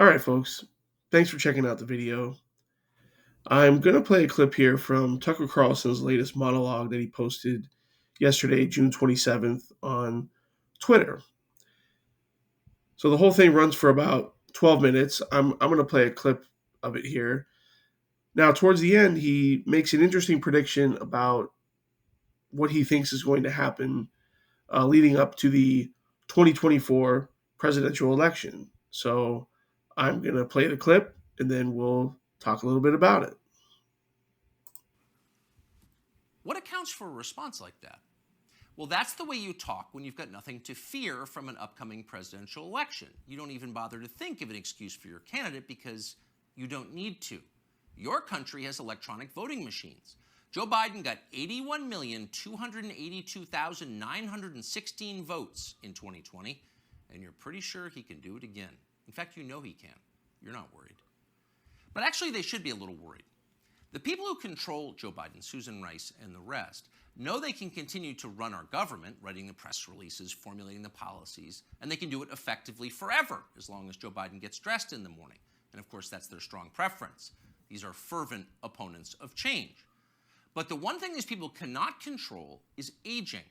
All right, folks. Thanks for checking out the video. I'm going to play a clip here from Tucker Carlson's latest monologue that he posted yesterday, June 27th, on Twitter. So the whole thing runs for about 12 minutes. I'm going to play a clip of it here. Now, towards the end, he makes an interesting prediction about what he thinks is going to happen leading up to the 2024 presidential election. So I'm going to play the clip and then we'll talk a little bit about it. What accounts for a response like that? Well, that's the way you talk when you've got nothing to fear from an upcoming presidential election. You don't even bother to think of an excuse for your candidate because you don't need to. Your country has electronic voting machines. Joe Biden got 81,282,916 votes in 2020, and you're pretty sure he can do it again. In fact, you know he can. You're not worried. But actually, they should be a little worried. The people who control Joe Biden, Susan Rice, and the rest know they can continue to run our government, writing the press releases, formulating the policies, and they can do it effectively forever as long as Joe Biden gets dressed in the morning. And of course, that's their strong preference. These are fervent opponents of change. But the one thing these people cannot control is aging.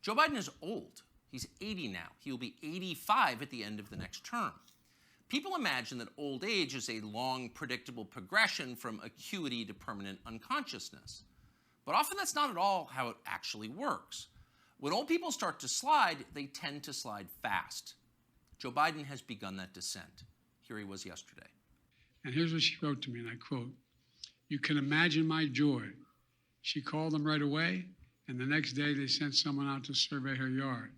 Joe Biden is old. He's 80 now. He will be 85 at the end of the next term. People imagine that old age is a long, predictable progression from acuity to permanent unconsciousness. But often that's not at all how it actually works. When old people start to slide, they tend to slide fast. Joe Biden has begun that descent. Here he was yesterday. And here's what she wrote to me, and I quote, "You can imagine my joy. She called them right away, and the next day they sent someone out to survey her yard.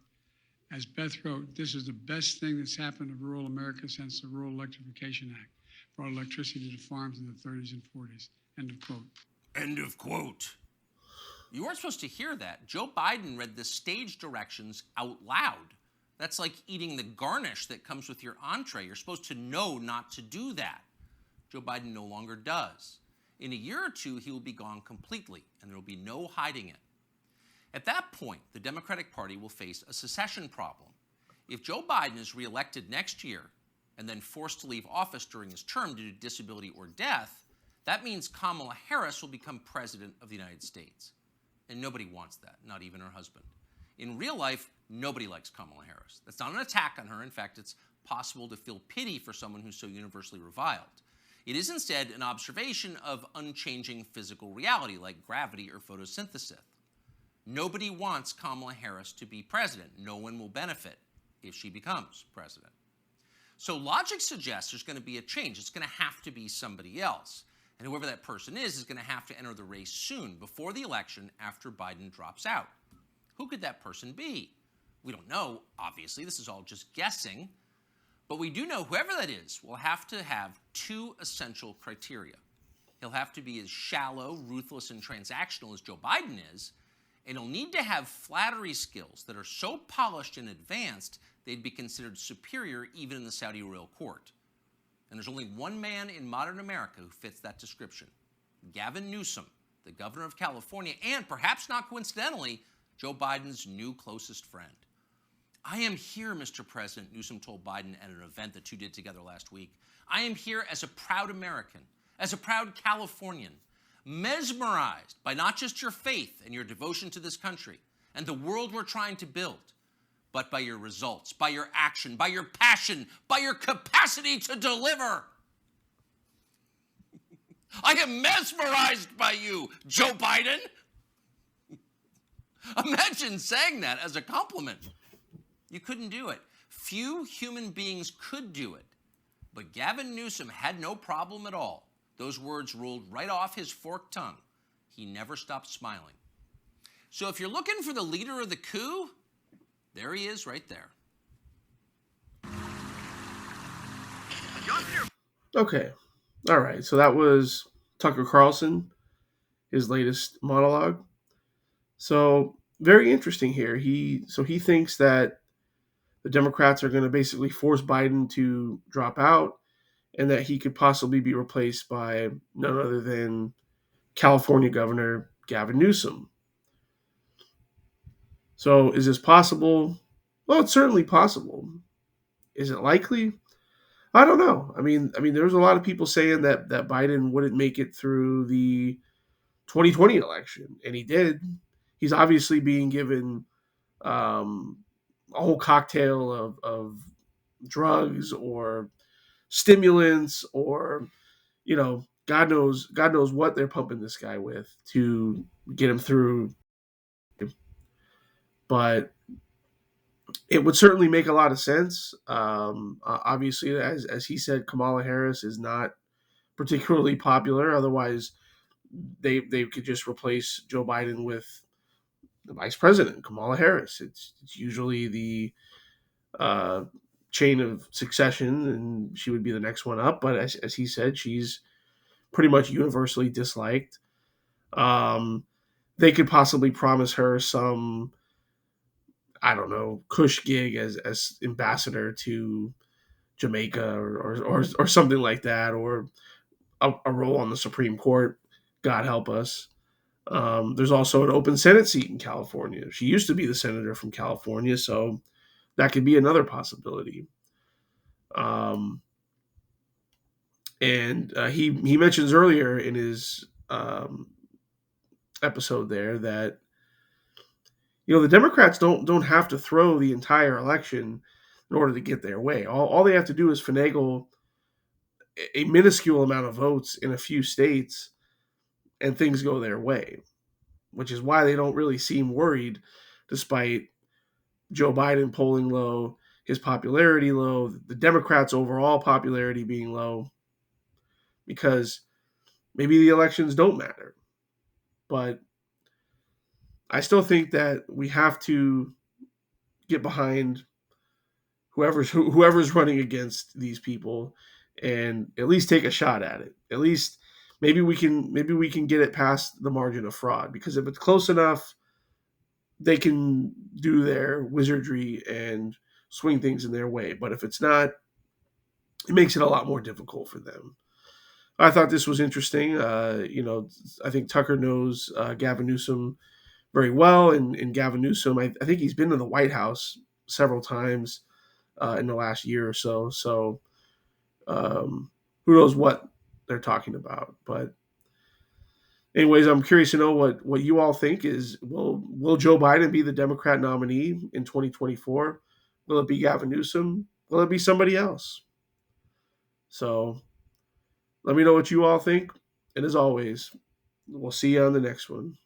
As Beth wrote, this is the best thing that's happened to rural America since the Rural Electrification Act brought electricity to farms in the 30s and 40s. End of quote." End of quote. You weren't supposed to hear that. Joe Biden read the stage directions out loud. That's like eating the garnish that comes with your entree. You're supposed to know not to do that. Joe Biden no longer does. In a year or two, he will be gone completely, and there will be no hiding it. At that point, the Democratic Party will face a secession problem. If Joe Biden is reelected next year and then forced to leave office during his term due to disability or death, that means Kamala Harris will become president of the United States. And nobody wants that, not even her husband. In real life, nobody likes Kamala Harris. That's not an attack on her. In fact, it's possible to feel pity for someone who's so universally reviled. It is instead an observation of unchanging physical reality like gravity or photosynthesis. Nobody wants Kamala Harris to be president. No one will benefit if she becomes president. So logic suggests there's going to be a change. It's going to have to be somebody else. And whoever that person is going to have to enter the race soon, before the election, after Biden drops out. Who could that person be? We don't know, obviously. This is all just guessing. But we do know whoever that is will have to have two essential criteria. He'll have to be as shallow, ruthless, and transactional as Joe Biden is, and he'll need to have flattery skills that are so polished and advanced they'd be considered superior even in the Saudi royal court. And there's only one man in modern America who fits that description: Gavin Newsom, the governor of California, and perhaps not coincidentally, Joe Biden's new closest friend. "I am here, Mr. President," Newsom told Biden at an event the two did together last week. "I am here as a proud American, as a proud Californian, mesmerized by not just your faith and your devotion to this country and the world we're trying to build, but by your results, by your action, by your passion, by your capacity to deliver. I am mesmerized by you, Joe Biden." Imagine saying that as a compliment. You couldn't do it. Few human beings could do it. But Gavin Newsom had no problem at all. Those words rolled right off his forked tongue. He never stopped smiling. So if you're looking for the leader of the coup, there he is right there. Okay. All right. So that was Tucker Carlson, his latest monologue. So very interesting here. He thinks that the Democrats are going to basically force Biden to drop out and that he could possibly be replaced by none other than California Governor Gavin Newsom. So is this possible? Well, it's certainly possible. Is it likely? I don't know. I mean, there was a lot of people saying that Biden wouldn't make it through the 2020 election, and he did. He's obviously being given um, a whole cocktail of drugs or stimulants or God knows what they're pumping this guy with to get him through. But it would certainly make a lot of sense. Obviously, as he said, Kamala Harris is not particularly popular. Otherwise, they could just replace Joe Biden with the vice president, Kamala Harris. It's usually the uh, chain of succession, and she would be the next one up. But as he said, she's pretty much universally disliked. Um, they could possibly promise her some, I don't know, cush gig as ambassador to Jamaica or something like that, or a role on the Supreme Court. God help us. There's also an open Senate seat in California. She used to be the senator from California, so that could be another possibility. Um, and he mentions earlier in his episode there that the Democrats don't have to throw the entire election in order to get their way. All they have to do is finagle a minuscule amount of votes in a few states, and things go their way. Which is why they don't really seem worried, despite Joe Biden polling low, his popularity low, the Democrats' overall popularity being low, because maybe the elections don't matter. But I still think that we have to get behind whoever's running against these people and at least take a shot at it. At least maybe we can get it past the margin of fraud, because if it's close enough, they can do their wizardry and swing things in their way. But if it's not, it makes it a lot more difficult for them. I thought this was interesting. I think Tucker knows Gavin Newsom very well, and Gavin Newsom, I think he's been in the White House several times in the last year or so. So who knows what they're talking about? But anyways, I'm curious to know what you all think. Will Joe Biden be the Democrat nominee in 2024? Will it be Gavin Newsom? Will it be somebody else? So let me know what you all think. And as always, we'll see you on the next one.